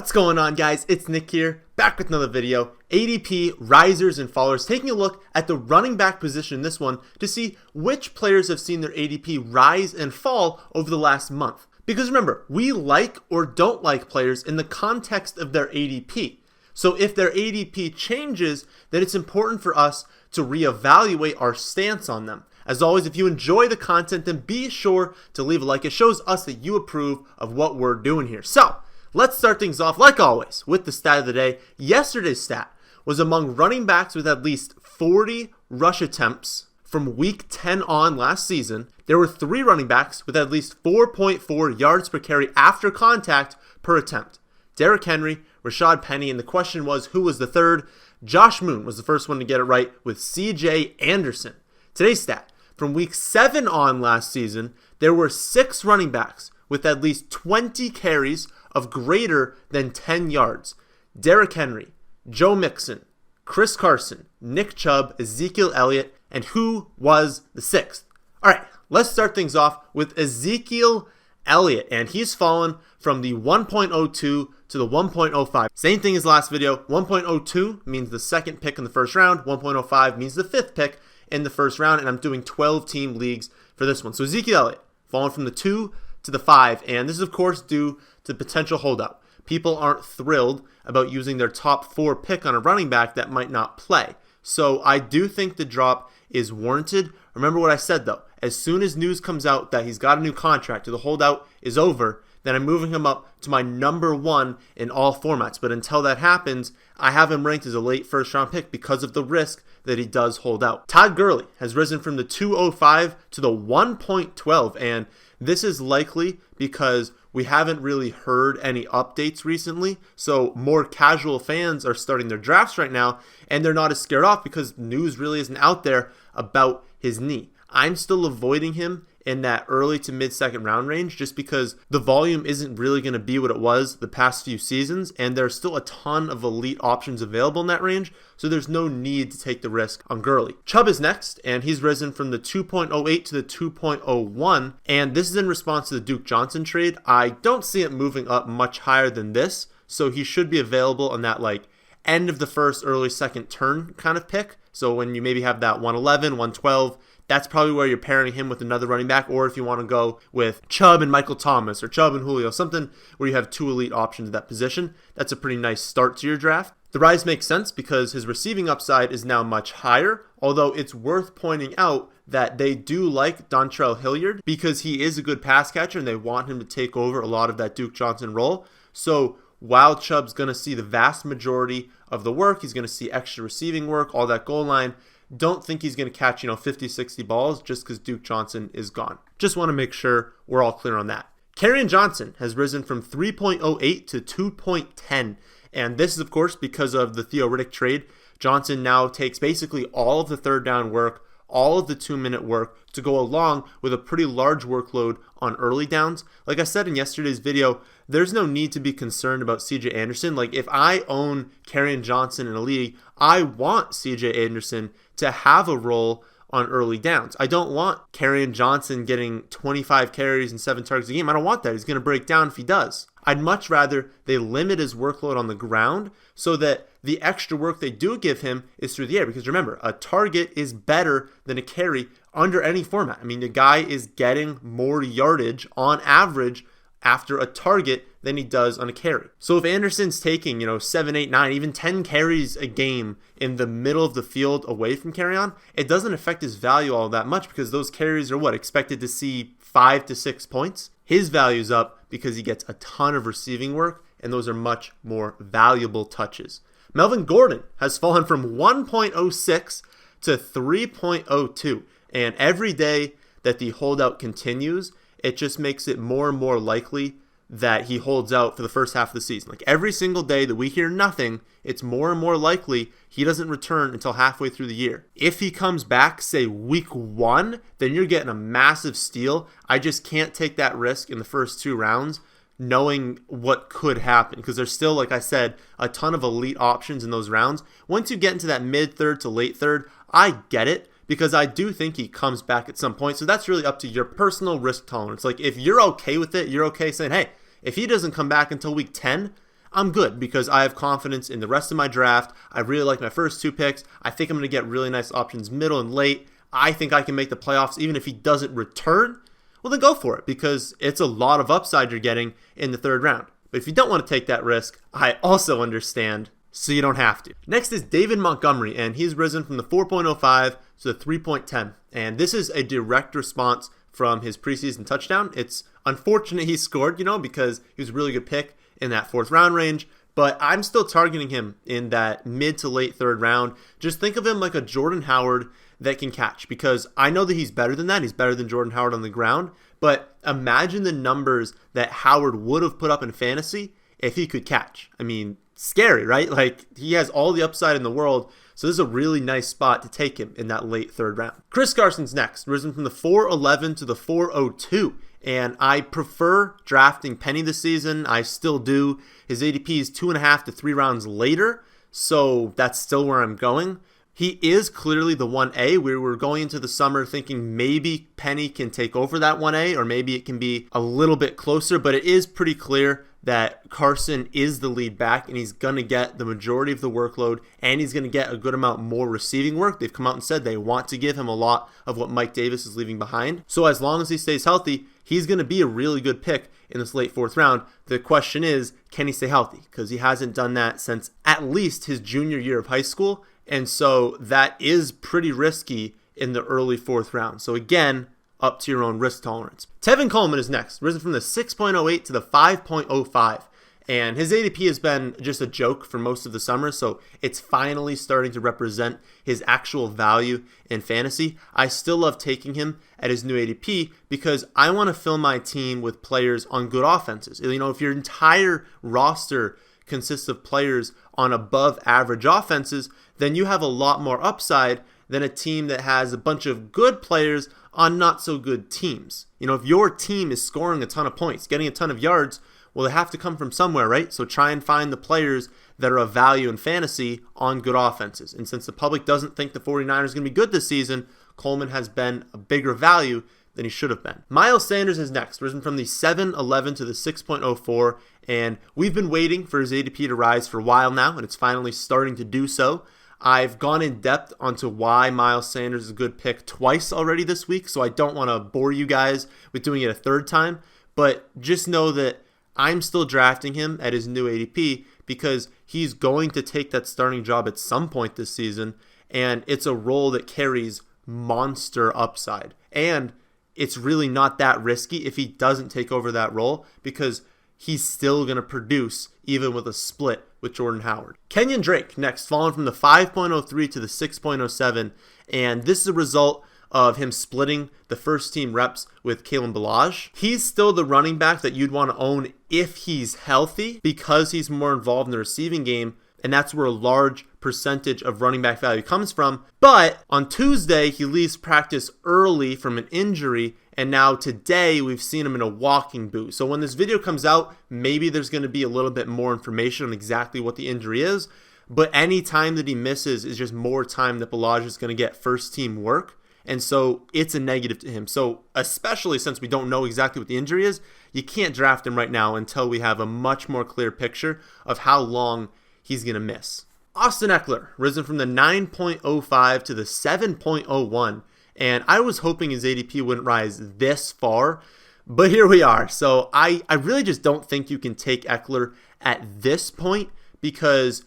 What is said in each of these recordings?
What's going on, guys? It's Nick here, back with another video. ADP risers and fallers, taking a look at the running back position in this one to see which players have seen their ADP rise and fall over the last month. Because remember, we like or don't like players in the context of their ADP. So if their ADP changes, then it's important for us to reevaluate our stance on them. As always, if you enjoy the content, then be sure to leave a like. It shows us that you approve of what we're doing here. So let's start things off, like always, with the stat of the day. Yesterday's stat was among running backs with at least 40 rush attempts from week 10 on last season. There were 3 running backs with at least 4.4 yards per carry after contact per attempt. Derrick Henry, Rashad Penny, and the question was, who was the third? Josh Moon was the first one to get it right with CJ Anderson. Today's stat, from week 7 on last season, there were 6 running backs with at least 20 carries of greater than 10 yards. Derrick Henry, Joe Mixon, Chris Carson, Nick Chubb, Ezekiel Elliott, and who was the 6th? All right, let's start things off with Ezekiel Elliott, and he's fallen from the 1.02 to the 1.05. Same thing as last video. 1.02 means the second pick in the first round. 1.05 means the 5th pick in the first round, and I'm doing 12-team leagues for this one. So Ezekiel Elliott fallen from the 2 to the 5, and this is of course due to potential holdout. People aren't thrilled about using their top 4 pick on a running back that might not play. So I do think the drop is warranted. Remember what I said though, as soon as news comes out that he's got a new contract or the holdout is over, then I'm moving him up to my number 1 in all formats. But until that happens, I have him ranked as a late first round pick because of the risk that he does hold out. Todd Gurley has risen from the 2.05 to the 1.12, and this is likely because we haven't really heard any updates recently, so more casual fans are starting their drafts right now, and they're not as scared off because news really isn't out there about his knee. I'm still avoiding him in that early to mid second round range just because the volume isn't really going to be what it was the past few seasons, and there's still a ton of elite options available in that range, so there's no need to take the risk on Gurley. Chubb is next, and he's risen from the 2.08 to the 2.01, and this is in response to the Duke Johnson trade. I don't see it moving up much higher than this, so he should be available on that end of the first, early second turn kind of pick. So when you maybe have that 111, 112, that's probably where you're pairing him with another running back, or if you want to go with Chubb and Michael Thomas or Chubb and Julio, something where you have 2 elite options at that position. That's a pretty nice start to your draft. The rise makes sense because his receiving upside is now much higher, although it's worth pointing out that they do like Dontrell Hilliard because he is a good pass catcher and they want him to take over a lot of that Duke Johnson role. So while Chubb's going to see the vast majority of the work, he's going to see extra receiving work, all that goal line, don't think he's going to catch 50, 60 balls just because Duke Johnson is gone. Just want to make sure we're all clear on that. Kerryon Johnson has risen from 3.08 to 2.10, and this is of course because of the Theo Riddick trade. Johnson now takes basically all of the third down work, all of the 2-minute work to go along with a pretty large workload on early downs. Like I said in yesterday's video, there's no need to be concerned about CJ Anderson. If I own Kerryon Johnson in a league, I want CJ Anderson to have a role on early downs. I don't want Kerryon Johnson getting 25 carries and 7 targets a game. I don't want that. He's going to break down if he does. I'd much rather they limit his workload on the ground so that the extra work they do give him is through the air. Because remember, a target is better than a carry under any format. I mean, the guy is getting more yardage on average after a target than he does on a carry. So if Anderson's taking, 7, 8, 9, even 10 carries a game in the middle of the field away from Kerryon, it doesn't affect his value all that much because those carries are expected to see 5 to 6 points. His value's up because he gets a ton of receiving work, and those are much more valuable touches. Melvin Gordon has fallen from 1.06 to 3.02, and every day that the holdout continues, it just makes it more and more likely that he holds out for the first half of the season. Every single day that we hear nothing, it's more and more likely he doesn't return until halfway through the year. If he comes back, say week 1, then you're getting a massive steal. I just can't take that risk in the first 2 rounds knowing what could happen because there's still, like I said, a ton of elite options in those rounds. Once you get into that mid-third to late-third, I get it because I do think he comes back at some point. So that's really up to your personal risk tolerance. If you're okay with it, you're okay saying, hey, if he doesn't come back until week 10, I'm good because I have confidence in the rest of my draft. I really like my first 2 picks. I think I'm going to get really nice options middle and late. I think I can make the playoffs even if he doesn't return. Well, then go for it because it's a lot of upside you're getting in the 3rd round. But if you don't want to take that risk, I also understand, so you don't have to. Next is David Montgomery, and he's risen from the 4.05 to the 3.10. And this is a direct response from his preseason touchdown. It's unfortunate he scored, because he was a really good pick in that 4th round range. But I'm still targeting him in that mid to late 3rd round. Just think of him like a Jordan Howard that can catch, because I know that he's better than that. He's better than Jordan Howard on the ground. But imagine the numbers that Howard would have put up in fantasy if he could catch. I mean, scary, right? Like, he has all the upside in the world. So this is a really nice spot to take him in that late 3rd round. Chris Carson's next, risen from the 4.11 to the 4.02. And I prefer drafting Penny this season. I still do. His ADP is 2.5 to 3 rounds later. So that's still where I'm going. He is clearly the 1A. We were going into the summer thinking maybe Penny can take over that 1A, or maybe it can be a little bit closer, but it is pretty clear that Carson is the lead back and he's going to get the majority of the workload and he's going to get a good amount more receiving work. They've come out and said they want to give him a lot of what Mike Davis is leaving behind. So as long as he stays healthy, he's going to be a really good pick in this late 4th round. The question is, can he stay healthy? Because he hasn't done that since at least his junior year of high school. And so that is pretty risky in the early 4th round. So again, up to your own risk tolerance. Tevin Coleman is next, risen from the 6.08 to the 5.05. And his ADP has been just a joke for most of the summer, so it's finally starting to represent his actual value in fantasy. I still love taking him at his new ADP because I want to fill my team with players on good offenses. If your entire roster consists of players on above average offenses, then you have a lot more upside than a team that has a bunch of good players on not so good teams. If your team is scoring a ton of points, getting a ton of yards, well, they have to come from somewhere, right? So try and find the players that are of value in fantasy on good offenses. And since the public doesn't think the 49ers are going to be good this season, Coleman has been a bigger value than he should have been. Miles Sanders is next, risen from the 7.11 to the 6.04, and we've been waiting for his ADP to rise for a while now, and it's finally starting to do so. I've gone in depth onto why Miles Sanders is a good pick twice already this week, so I don't want to bore you guys with doing it a 3rd time, but just know that I'm still drafting him at his new ADP because he's going to take that starting job at some point this season, and it's a role that carries monster upside. And it's really not that risky if he doesn't take over that role because he's still going to produce even with a split with Jordan Howard. Kenyan Drake next, fallen from the 5.03 to the 6.07, and this is a result of him splitting the first team reps with Kalen Ballage. He's still the running back that you'd want to own if he's healthy because he's more involved in the receiving game, and that's where a large percentage of running back value comes from. But on Tuesday, he leaves practice early from an injury, and now today we've seen him in a walking boot. So when this video comes out, maybe there's going to be a little bit more information on exactly what the injury is, but any time that he misses is just more time that Ballage is going to get first team work. And so it's a negative to him. So especially since we don't know exactly what the injury is, you can't draft him right now until we have a much more clear picture of how long he's going to miss. Austin Ekeler, risen from the 9.05 to the 7.01. And I was hoping his ADP wouldn't rise this far, but here we are. So I really just don't think you can take Ekeler at this point because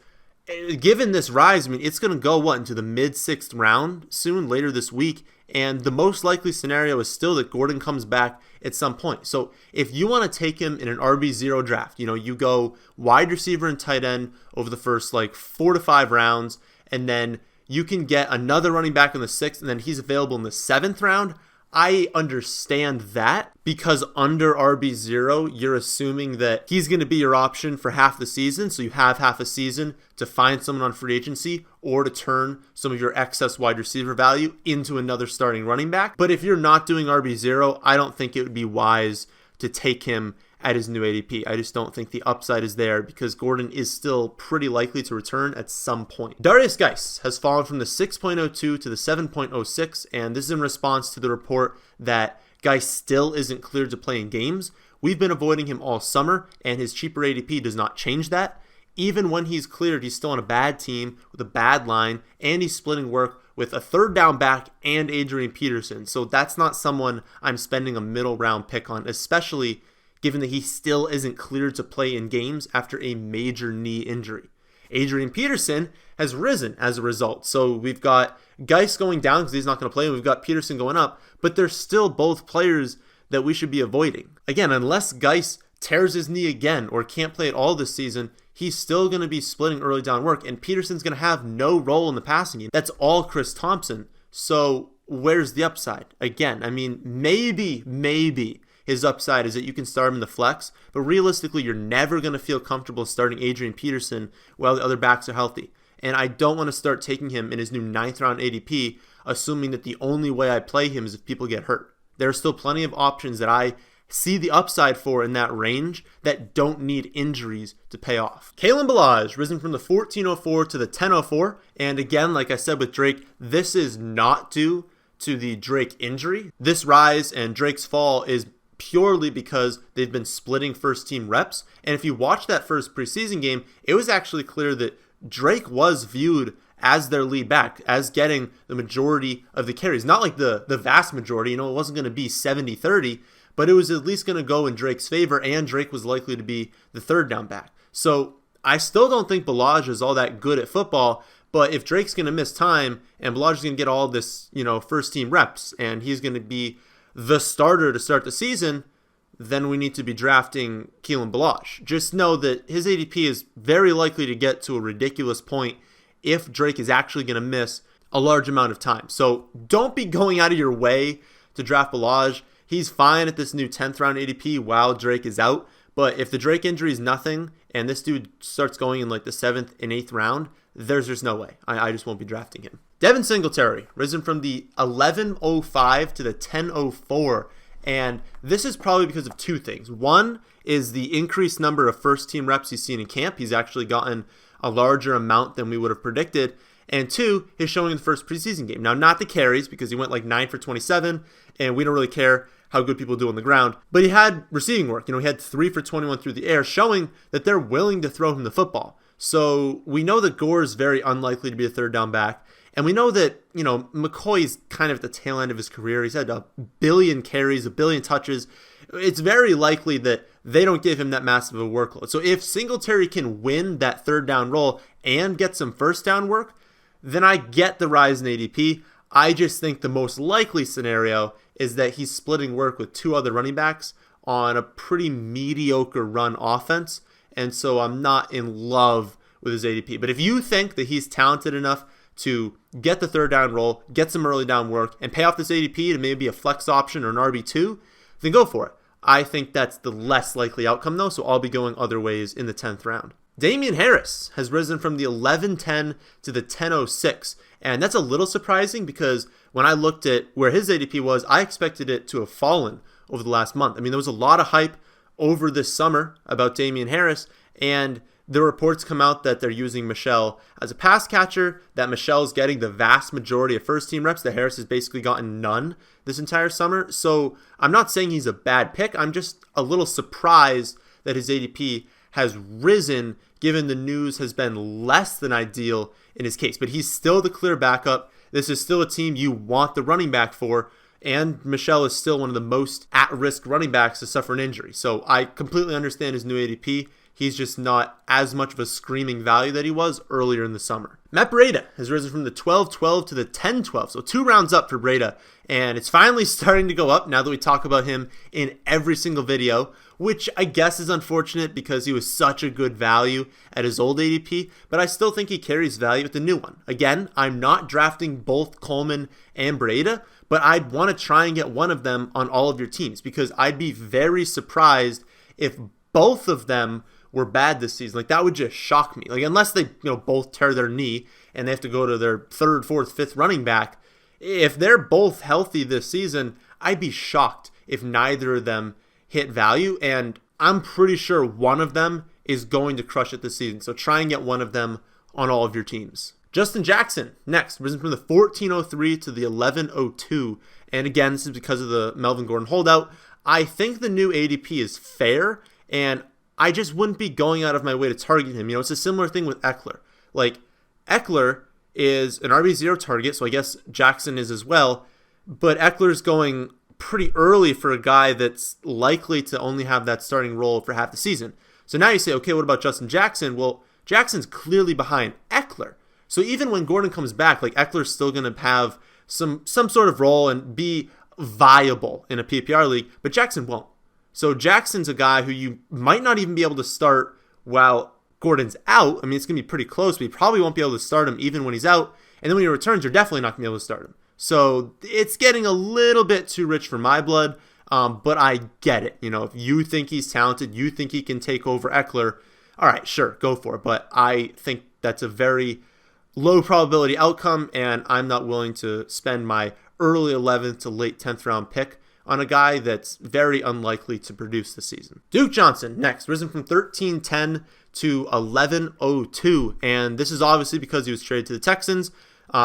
given this rise, it's going to go, into the mid-6th round soon, later this week, and the most likely scenario is still that Gordon comes back at some point. So if you want to take him in an RB0 draft, you go wide receiver and tight end over the first 4 to 5 rounds, and then you can get another running back in the 6th, and then he's available in the 7th round. I understand that because under RB0, you're assuming that he's going to be your option for half the season. So you have half a season to find someone on free agency or to turn some of your excess wide receiver value into another starting running back. But if you're not doing RB0, I don't think it would be wise to take him at his new ADP. I just don't think the upside is there because Gordon is still pretty likely to return at some point. Darius Geis has fallen from the 6.02 to the 7.06, and this is in response to the report that Geis still isn't cleared to play in games, We've been avoiding him all summer, and his cheaper ADP does not change that. Even when he's cleared, he's still on a bad team with a bad line, and he's splitting work with a third down back and Adrian Peterson. So that's not someone I'm spending a middle round pick on, especially given that he still isn't cleared to play in games after a major knee injury. Adrian Peterson has risen as a result. So we've got Geis going down because he's not going to play, and we've got Peterson going up, but they're still both players that we should be avoiding. Again, unless Geis tears his knee again or can't play at all this season, he's still going to be splitting early down work, and Peterson's going to have no role in the passing game. That's all Chris Thompson. So where's the upside? Again, I mean, maybe his upside is that you can start him in the flex, but realistically, you're never going to feel comfortable starting Adrian Peterson while the other backs are healthy. And I don't want to start taking him in his new 9th round ADP, assuming that the only way I play him is if people get hurt. There are still plenty of options that I see the upside for in that range that don't need injuries to pay off. Kalen Ballage, risen from the 1404 to the 1004. And again, like I said with Drake, this is not due to the Drake injury. This rise and Drake's fall is purely because they've been splitting first team reps. And if you watch that first preseason game, it was actually clear that Drake was viewed as their lead back, as getting the majority of the carries. Not like the vast majority, it wasn't going to be 70-30, but it was at least going to go in Drake's favor, and Drake was likely to be the third down back. So I still don't think Ballage is all that good at football, but if Drake's going to miss time and Ballage is going to get all this, first team reps, and he's going to be the starter to start the season, then we need to be drafting Kalen Ballage. Just know that his ADP is very likely to get to a ridiculous point if Drake is actually going to miss a large amount of time. So don't be going out of your way to draft Ballage. He's fine at this new 10th round ADP while Drake is out. But if the Drake injury is nothing and this dude starts going in like the 7th and 8th round, there's just no way. I just won't be drafting him. Devin Singletary, risen from the 1105 to the 1004. And this is probably because of two things. One is the increased number of first team reps he's seen in camp. He's actually gotten a larger amount than we would have predicted. And two, his showing in the first preseason game. Now, not the carries, because he went like 9 for 27, and we don't really care how good people do on the ground. But he had receiving work. He had 3 for 21 through the air, showing that they're willing to throw him the football. So we know that Gore is very unlikely to be a third down back. And we know that, McCoy's kind of at the tail end of his career. He's had a billion carries, a billion touches. It's very likely that they don't give him that massive of a workload. So if Singletary can win that third down role and get some first down work, then I get the rise in ADP. I just think the most likely scenario is that he's splitting work with two other running backs on a pretty mediocre run offense. And so I'm not in love with his ADP. But if you think that he's talented enough to get the third down role, get some early down work, and pay off this ADP to maybe a flex option or an RB2, then go for it. I think that's the less likely outcome, though, so I'll be going other ways in the 10th round. Damian Harris has risen from the 1110 to the 1006, and that's a little surprising because when I looked at where his ADP was, I expected it to have fallen over the last month. I mean, there was a lot of hype over this summer about Damian Harris, and the reports come out that they're using Michel as a pass catcher, that Michel's getting the vast majority of first team reps, that Harris has basically gotten none this entire summer. So I'm not saying he's a bad pick. I'm just a little surprised that his ADP has risen given the news has been less than ideal in his case. But he's still the clear backup. This is still a team you want the running back for. And Michel is still one of the most at-risk running backs to suffer an injury. So I completely understand his new ADP. He's just not as much of a screaming value that he was earlier in the summer. Matt Breda has risen from the 12-12 to the 10-12, so 2 rounds up for Breda, and it's finally starting to go up now that we talk about him in every single video, which I guess is unfortunate because he was such a good value at his old ADP, but I still think he carries value at the new one. Again, I'm not drafting both Coleman and Breda, but I'd want to try and get one of them on all of your teams because I'd be very surprised if both of them were bad this season. Like, that would just shock me. Like, unless they, both tear their knee and they have to go to their 3rd, 4th, 5th running back, if they're both healthy this season, I'd be shocked if neither of them hit value. And I'm pretty sure one of them is going to crush it this season. So try and get one of them on all of your teams. Justin Jackson, next, risen from the 1403 to the 1102. And again, this is because of the Melvin Gordon holdout. I think the new ADP is fair, and I just wouldn't be going out of my way to target him. It's a similar thing with Ekeler. Like, Ekeler is an RB0 target, so I guess Jackson is as well, but Eckler's going pretty early for a guy that's likely to only have that starting role for half the season. So now you say, okay, what about Justin Jackson? Well, Jackson's clearly behind Ekeler. So even when Gordon comes back, like, Eckler's still going to have some sort of role and be viable in a PPR league, but Jackson won't. So Jackson's a guy who you might not even be able to start while Gordon's out. I mean, it's going to be pretty close, but you probably won't be able to start him even when he's out. And then when he returns, you're definitely not going to be able to start him. So it's getting a little bit too rich for my blood, but I get it. If you think he's talented, you think he can take over Ekeler, all right, sure, go for it. But I think that's a very low probability outcome, and I'm not willing to spend my early 11th to late 10th round pick on a guy that's very unlikely to produce this season. Duke Johnson, next, risen from 1310 to 1102, and this is obviously because he was traded to the Texans.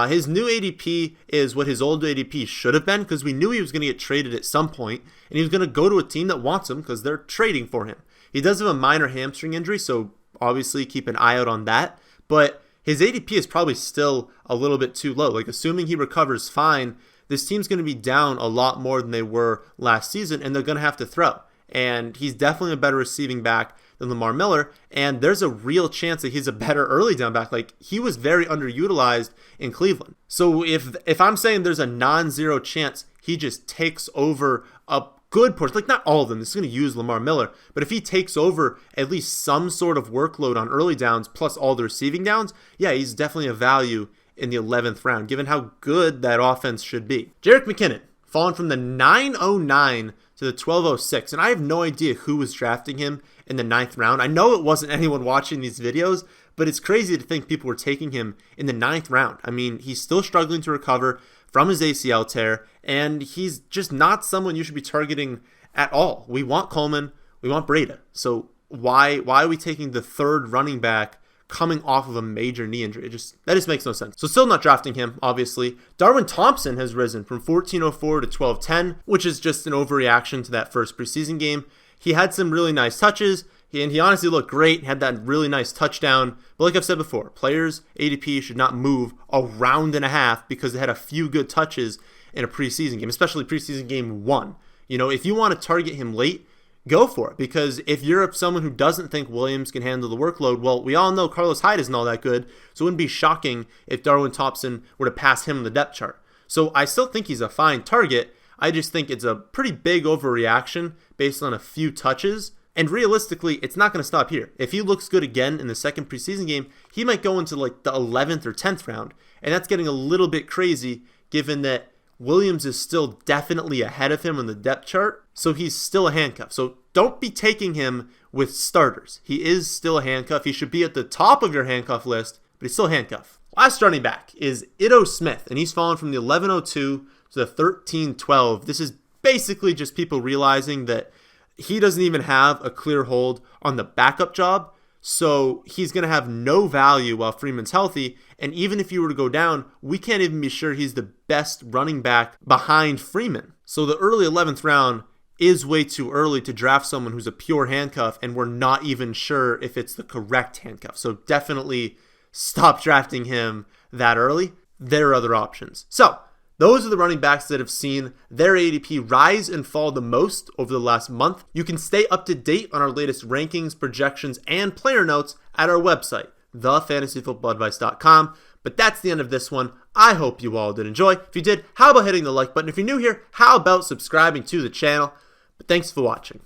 His new ADP is what his old ADP should have been, because we knew he was going to get traded at some point, and he was going to go to a team that wants him because they're trading for him. He does have a minor hamstring injury, so obviously keep an eye out on that, but his ADP is probably still a little bit too low. Like, assuming he recovers fine, this team's going to be down a lot more than they were last season, and they're going to have to throw. And he's definitely a better receiving back than Lamar Miller, and there's a real chance that he's a better early down back. Like, he was very underutilized in Cleveland. So if I'm saying there's a non-zero chance he just takes over a good portion, like, not all of them, this is going to use Lamar Miller, but if he takes over at least some sort of workload on early downs plus all the receiving downs, yeah, he's definitely a value in the 11th round, given how good that offense should be. Jerick McKinnon, fallen from the 909 to the 1206, and I have no idea who was drafting him in the 9th round. I know it wasn't anyone watching these videos, but it's crazy to think people were taking him in the 9th round. I mean, he's still struggling to recover from his ACL tear, and he's just not someone you should be targeting at all. We want Coleman, we want Breda, so why are we taking the third running back coming off of a major knee injury? That just makes no sense. So still not drafting him, obviously. Darwin Thompson has risen from 1404 to 1210, which is just an overreaction to that first preseason game. He had some really nice touches, and he honestly looked great, had that really nice touchdown. But like I've said before, players' ADP should not move a round and a half because they had a few good touches in a preseason game, especially preseason game 1. If you want to target him late, go for it, because if you're someone who doesn't think Williams can handle the workload, well, we all know Carlos Hyde isn't all that good, so it wouldn't be shocking if Darwin Thompson were to pass him on the depth chart. So I still think he's a fine target. I just think it's a pretty big overreaction based on a few touches, and realistically, it's not going to stop here. If he looks good again in the second preseason game, he might go into like the 11th or 10th round, and that's getting a little bit crazy given that Williams is still definitely ahead of him on the depth chart, so he's still a handcuff. So don't be taking him with starters. He is still a handcuff. He should be at the top of your handcuff list, but he's still a handcuff. Last running back is Ito Smith, and he's fallen from the 1102 to the 1312. This is basically just people realizing that he doesn't even have a clear hold on the backup job, so he's going to have no value while Freeman's healthy, and even if you were to go down, we can't even be sure he's the best running back behind Freeman. So the early 11th round is way too early to draft someone who's a pure handcuff, and we're not even sure if it's the correct handcuff. So definitely stop drafting him that early. There are other options. So those are the running backs that have seen their ADP rise and fall the most over the last month. You can stay up to date on our latest rankings, projections, and player notes at our website, thefantasyfootballadvice.com. But that's the end of this one. I hope you all did enjoy. If you did, how about hitting the like button? If you're new here, how about subscribing to the channel? But thanks for watching.